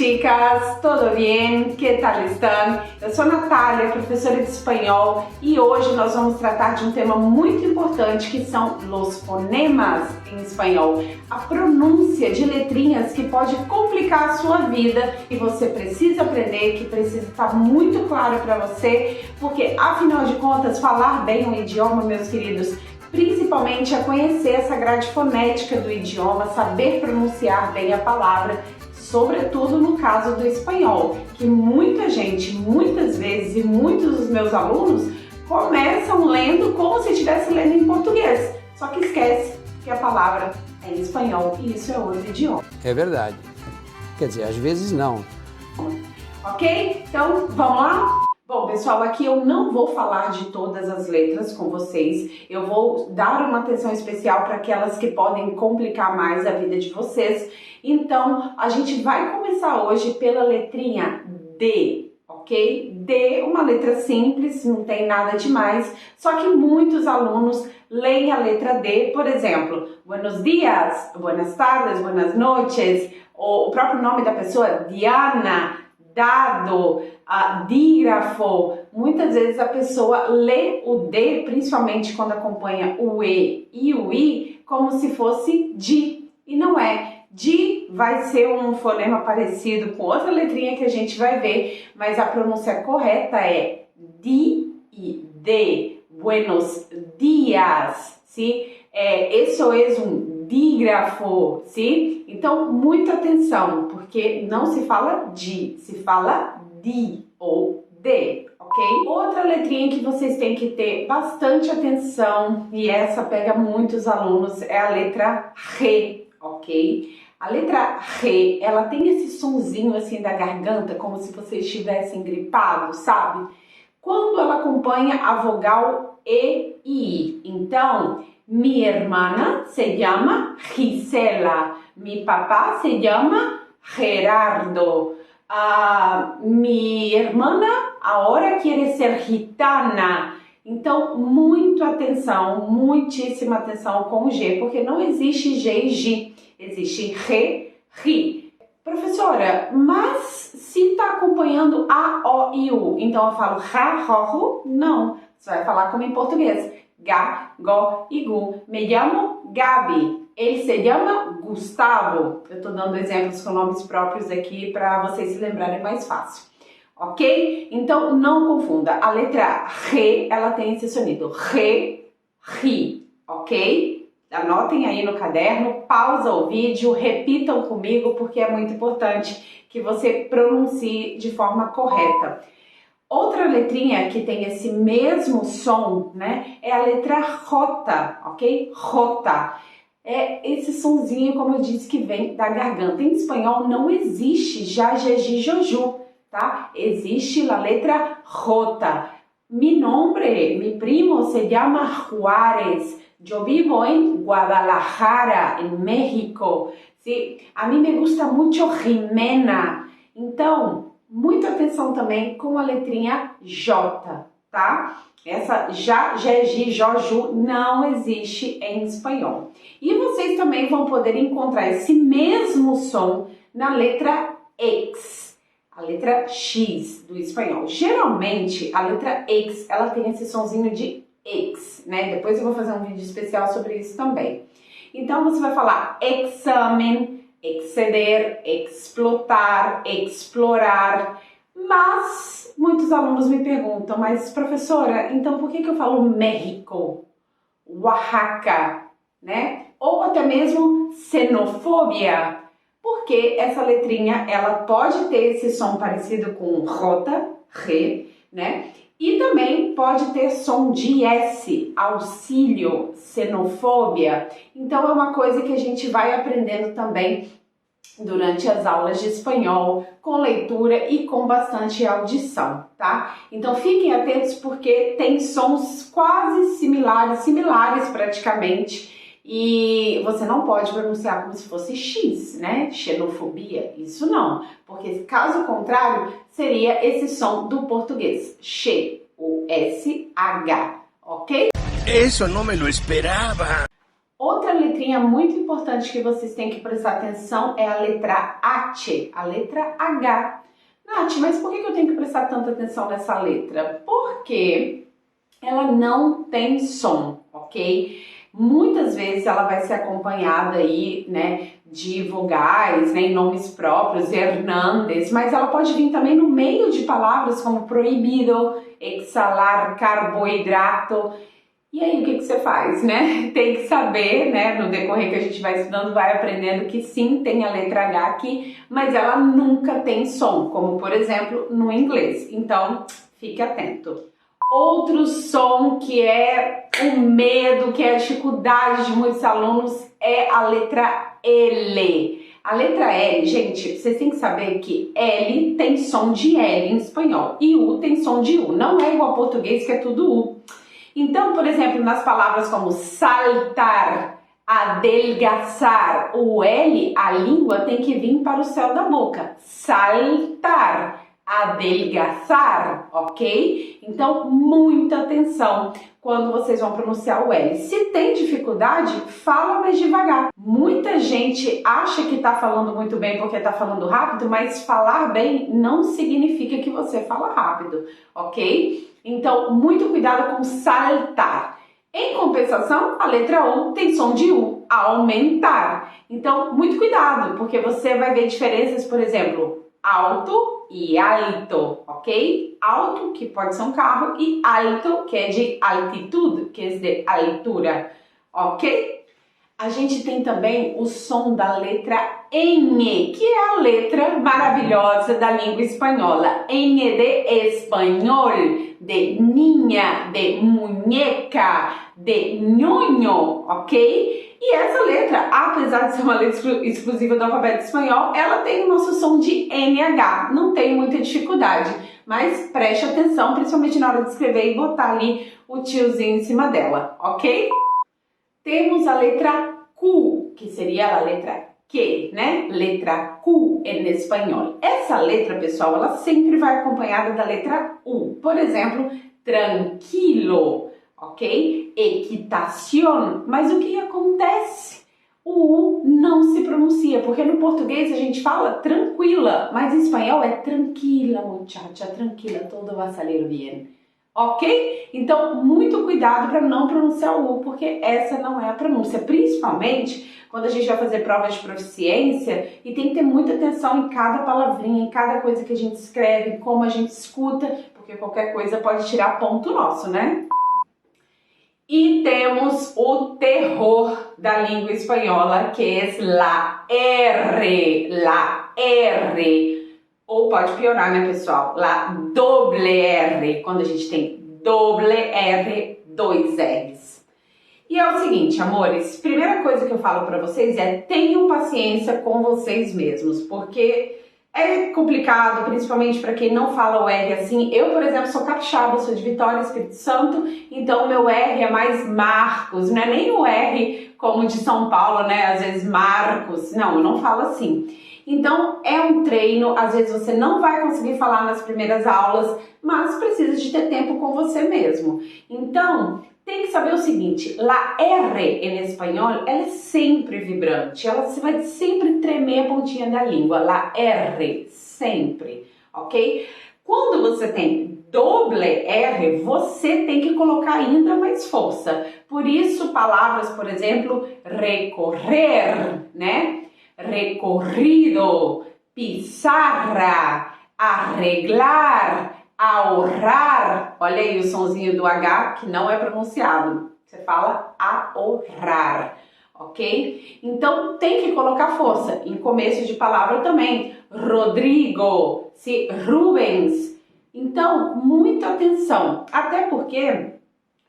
chicas, tudo bem? Que tal estão? Eu sou Natália, professora de espanhol, e hoje nós vamos tratar de um tema muito importante que são os fonemas em espanhol, a pronúncia de letrinhas que pode complicar a sua vida e você precisa aprender, que precisa estar muito claro para você, porque afinal de contas falar bem um idioma, meus queridos, principalmente a conhecer essa grade fonética do idioma, saber pronunciar bem a palavra, sobretudo no caso do espanhol, que muita gente, muitas vezes, e muitos dos meus alunos começam lendo como se estivesse lendo em português, só que esquece que a palavra é em espanhol e isso é outro idioma. É verdade. Quer dizer, às vezes não. Ok? Então, vamos lá? Bom, pessoal, aqui eu não vou falar de todas as letras com vocês, eu vou dar uma atenção especial para aquelas que podem complicar mais a vida de vocês. Então, a gente vai começar hoje pela letrinha D, ok? D, uma letra simples, não tem nada demais, só que muitos alunos leem a letra D, por exemplo, buenos dias, buenas tardes, buenas noches, ou o próprio nome da pessoa, Diana, dado, dígrafo. Muitas vezes a pessoa lê o D, principalmente quando acompanha o E e o I, como se fosse di, e não é. Di vai ser um fonema parecido com outra letrinha que a gente vai ver, mas a pronúncia correta é di e D. Buenos dias, ¿sí? Eso es un dígrafo, ¿sí? Então, muita atenção, porque não se fala di, se fala di ou D, ok? Outra letrinha que vocês têm que ter bastante atenção, e essa pega muitos alunos, é a letra R, ok? A letra R, ela tem esse sonzinho assim da garganta, como se você estivesse gripado, sabe? Quando ela acompanha a vogal E e I. Então, mi hermana se llama Gisela, mi papá se llama Gerardo, mi hermana ahora quiere ser gitana. Então, muita atenção, muitíssima atenção com o G, porque não existe G e G, existe Re, Ri. Professora, mas se está acompanhando A, O e U, então eu falo Ra, Ro, Ru? Não, você vai falar como em português. Ga, Go e Gu. Me llamo Gabi. Ele se chama Gustavo. Eu estou dando exemplos com nomes próprios aqui para vocês se lembrarem mais fácil. Ok? Então não confunda. A letra R, ela tem esse sonido. Re, Ri. Ok? Anotem aí no caderno, pausa o vídeo, repitam comigo porque é muito importante que você pronuncie de forma correta. Outra letrinha que tem esse mesmo som, né, é a letra J, ok? J. É esse sonzinho, como eu disse, que vem da garganta. Em espanhol não existe já, jeji, joju, tá? Existe a letra J. Mi nombre, mi primo se llama Juárez. Yo vivo en Guadalajara, en México. ¿Sí? A mim me gusta mucho Jimena. Então, muita atenção também com a letrinha J, tá? Essa já, jeji, joju não existe em espanhol. E vocês também vão poder encontrar esse mesmo som na letra X, a letra X do espanhol. Geralmente, a letra X, ela tem esse sonzinho de X, né? Depois eu vou fazer um vídeo especial sobre isso também. Então, você vai falar examen, exceder, explotar, explorar. Mas muitos alunos me perguntam, mas professora, então por que eu falo México, Oaxaca, né? Ou até mesmo xenofobia? Porque essa letrinha, ela pode ter esse som parecido com rota, re, né? E também pode ter som de S, auxílio, xenofobia. Então é uma coisa que a gente vai aprendendo também durante as aulas de espanhol, com leitura e com bastante audição, tá? Então fiquem atentos porque tem sons quase similares praticamente, e você não pode pronunciar como se fosse X, né? Xenofobia, isso não, porque caso contrário seria esse som do português, X, o S-H, ok? Isso não me lo esperava. Outra letra letrinha muito importante que vocês têm que prestar atenção é a letra H, a letra H. Nath, mas por que eu tenho que prestar tanta atenção nessa letra? Porque ela não tem som, ok? Muitas vezes ela vai ser acompanhada aí, né, de vogais, né, em nomes próprios, Hernández, mas ela pode vir também no meio de palavras como proibido, exalar carboidrato. E aí, o que você faz, né? Tem que saber, né? No decorrer que a gente vai estudando, vai aprendendo que sim, tem a letra H aqui, mas ela nunca tem som, como por exemplo no inglês. Então, fique atento. Outro som que é o medo, que é a dificuldade de muitos alunos é a letra L. A letra L, gente, vocês têm que saber que L tem som de L em espanhol e U tem som de U. Não é igual ao português que é tudo U. Então, por exemplo, nas palavras como saltar, adelgaçar, o L, a língua tem que vir para o céu da boca. Saltar, adelgaçar, ok? Então, muita atenção quando vocês vão pronunciar o L. Se tem dificuldade, fala mais devagar. Muita gente acha que está falando muito bem porque está falando rápido, mas falar bem não significa que você fala rápido, ok? Então, muito cuidado com saltar. Em compensação, a letra U tem som de U, aumentar. Então, muito cuidado, porque você vai ver diferenças, por exemplo, alto e alto, ok? Alto, que pode ser um carro, e alto, que é de altitude, que é de altura, ok? A gente tem também o som da letra N, que é a letra maravilhosa da língua espanhola. N de espanhol, de niña, de muñeca, de ñoño, ok? E essa letra, apesar de ser uma letra exclusiva do alfabeto espanhol, ela tem o nosso som de NH, não tem muita dificuldade, mas preste atenção, principalmente na hora de escrever e botar ali o tiozinho em cima dela, ok? Temos a letra Q, que seria a letra Q, né? Letra Q em espanhol. Essa letra, pessoal, ela sempre vai acompanhada da letra U. Por exemplo, tranquilo, ok? Equitación. Mas o que acontece? O U não se pronuncia, porque no português a gente fala tranquila, mas em espanhol é tranquila, muchacha, tranquila, todo vai sair bem. Ok? Então, muito cuidado para não pronunciar o U, porque essa não é a pronúncia, principalmente quando a gente vai fazer provas de proficiência e tem que ter muita atenção em cada palavrinha, em cada coisa que a gente escreve, como a gente escuta, porque qualquer coisa pode tirar ponto nosso, né? E temos o terror da língua espanhola, que é la R. Ou pode piorar, né, pessoal? La doble R, quando a gente tem doble R, dois R's. E é o seguinte, amores, primeira coisa que eu falo pra vocês é tenham paciência com vocês mesmos, porque é complicado, principalmente para quem não fala o R assim. Eu, por exemplo, sou capixaba, sou de Vitória, Espírito Santo, então o meu R é mais Marcos, não é nem o R como de São Paulo, né? Às vezes Marcos, não, eu não falo assim. Então é um treino, às vezes você não vai conseguir falar nas primeiras aulas, mas precisa de ter tempo com você mesmo. Então, tem que saber o seguinte, la R em espanhol, ela é sempre vibrante, você vai sempre tremer a pontinha da língua, la R, sempre, ok? Quando você tem doble R, você tem que colocar ainda mais força. Por isso, palavras, por exemplo, recorrer, né? Recorrido, pizarra, arreglar, ahorrar. Olha aí o sonzinho do H que não é pronunciado. Você fala ahorrar, ok? Então tem que colocar força em começo de palavra também. Rodrigo, se Rubens. Então, muita atenção, até porque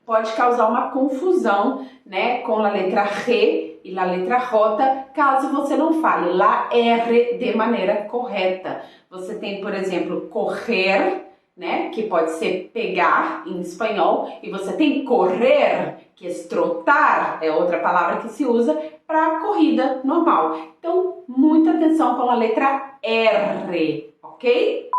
pode causar uma confusão, né, com a letra R e a letra J, caso você não fale la R de maneira correta. Você tem, por exemplo, correr, né, que pode ser pegar em espanhol, e você tem correr, que é trotar, é outra palavra que se usa para corrida normal. Então, muita atenção com a letra R, ok?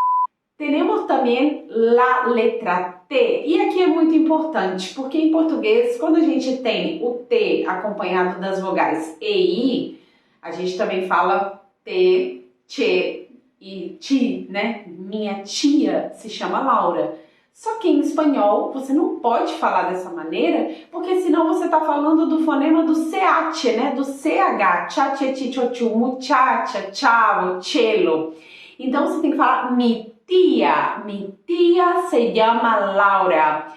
Temos também a letra T, e aqui é muito importante, porque em português, quando a gente tem o T acompanhado das vogais E e I, a gente também fala T, Tchê e Ti, né? Minha tia se chama Laura. Só que em espanhol você não pode falar dessa maneira, porque senão você está falando do fonema do CH, né? Do CH, cha, che, chi, cho, chu, muchacha, chavo, chelo. Então você tem que falar mi tia se llama Laura.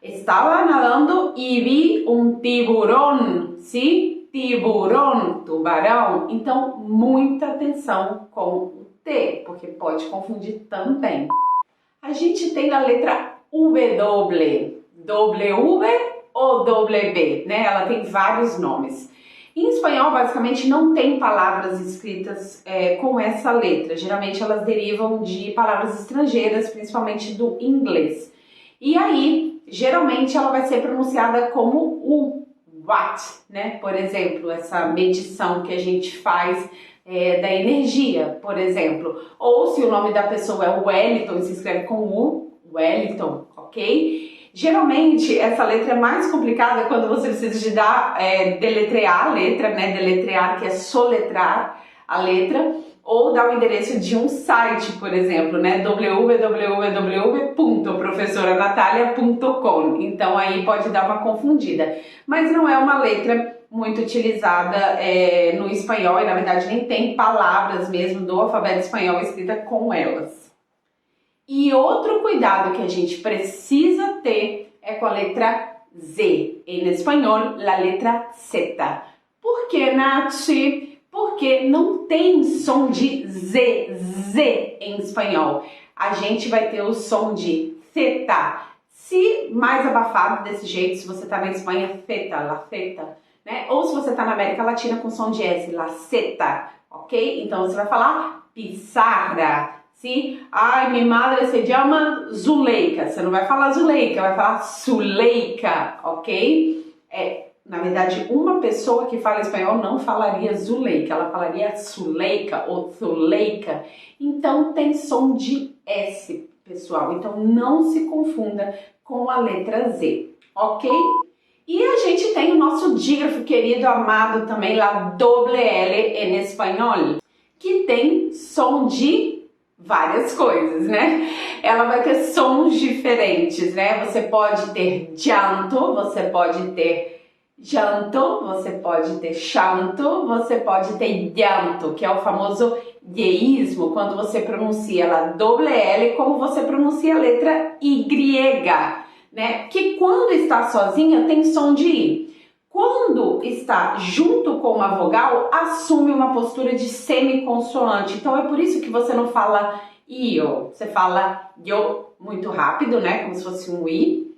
Estava nadando e vi um tiburón, sim? Tiburón, tubarão. Então, muita atenção com o T, porque pode confundir também. A gente tem a letra W, W ou WB, né? Ela tem vários nomes. Em espanhol, basicamente, não tem palavras escritas com essa letra. Geralmente, elas derivam de palavras estrangeiras, principalmente do inglês. E aí, geralmente, ela vai ser pronunciada como o watt, né? Por exemplo, essa medição que a gente faz da energia, por exemplo. Ou se o nome da pessoa é Wellington, se escreve com U, Wellington, ok? Geralmente, essa letra é mais complicada quando você precisa de deletrear a letra, né? Deletrear, que é soletrar a letra, ou dar o endereço de um site, por exemplo, né? www.professoranatalia.com. Então, aí pode dar uma confundida. Mas não é uma letra muito utilizada no espanhol, e na verdade nem tem palavras mesmo do alfabeto espanhol escrita com elas. E outro cuidado que a gente precisa ter é com a letra Z. Em espanhol, a letra Z. Por que, Nath? Porque não tem som de Z em espanhol. A gente vai ter o som de Z. Se mais abafado desse jeito, se você está na Espanha, Z, la Z, né? Ou se você está na América Latina com som de S, la Z, ok? Então você vai falar pizarra. Sim? Ai, minha madre se chama Zuleika. Você não vai falar Zuleika, vai falar Suleika, ok? Na verdade, uma pessoa que fala espanhol não falaria Zuleika, ela falaria Suleika ou Zuleika. Então tem som de S, pessoal. Então não se confunda com a letra Z, ok? E a gente tem o nosso dígrafo querido, amado também, lá doble L em espanhol, que tem som de várias coisas, né? Ela vai ter sons diferentes, né? Você pode ter llanto, você pode ter llanto, você pode ter chanto, você pode ter llanto, que é o famoso yeísmo, quando você pronuncia a doble L como você pronuncia a letra Y, né? Que quando está sozinha tem som de I. Quando está junto com uma vogal, assume uma postura de semiconsoante. Então é por isso que você não fala io, você fala yo muito rápido, né? Como se fosse um I.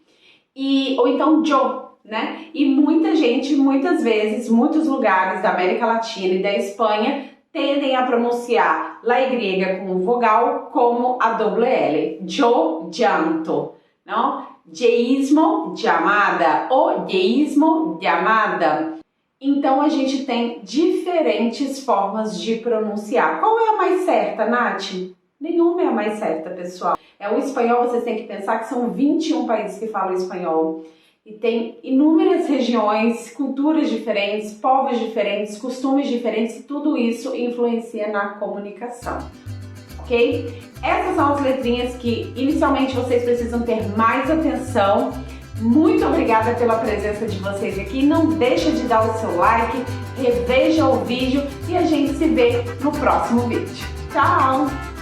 Ou então yo, né? E muita gente, muitas vezes, muitos lugares da América Latina e da Espanha tendem a pronunciar a Y com vogal como a doble L. Yo llanto, não? Yeísmo, llamada, ou yeísmo, llamada. Então a gente tem diferentes formas de pronunciar. Qual é a mais certa, Nath? Nenhuma é a mais certa, pessoal. O espanhol, vocês têm que pensar que são 21 países que falam espanhol. E tem inúmeras regiões, culturas diferentes, povos diferentes, costumes diferentes, e tudo isso influencia na comunicação. Ok? Essas são as letrinhas que inicialmente vocês precisam ter mais atenção. Muito obrigada pela presença de vocês aqui. Não deixa de dar o seu like, reveja o vídeo e a gente se vê no próximo vídeo. Tchau!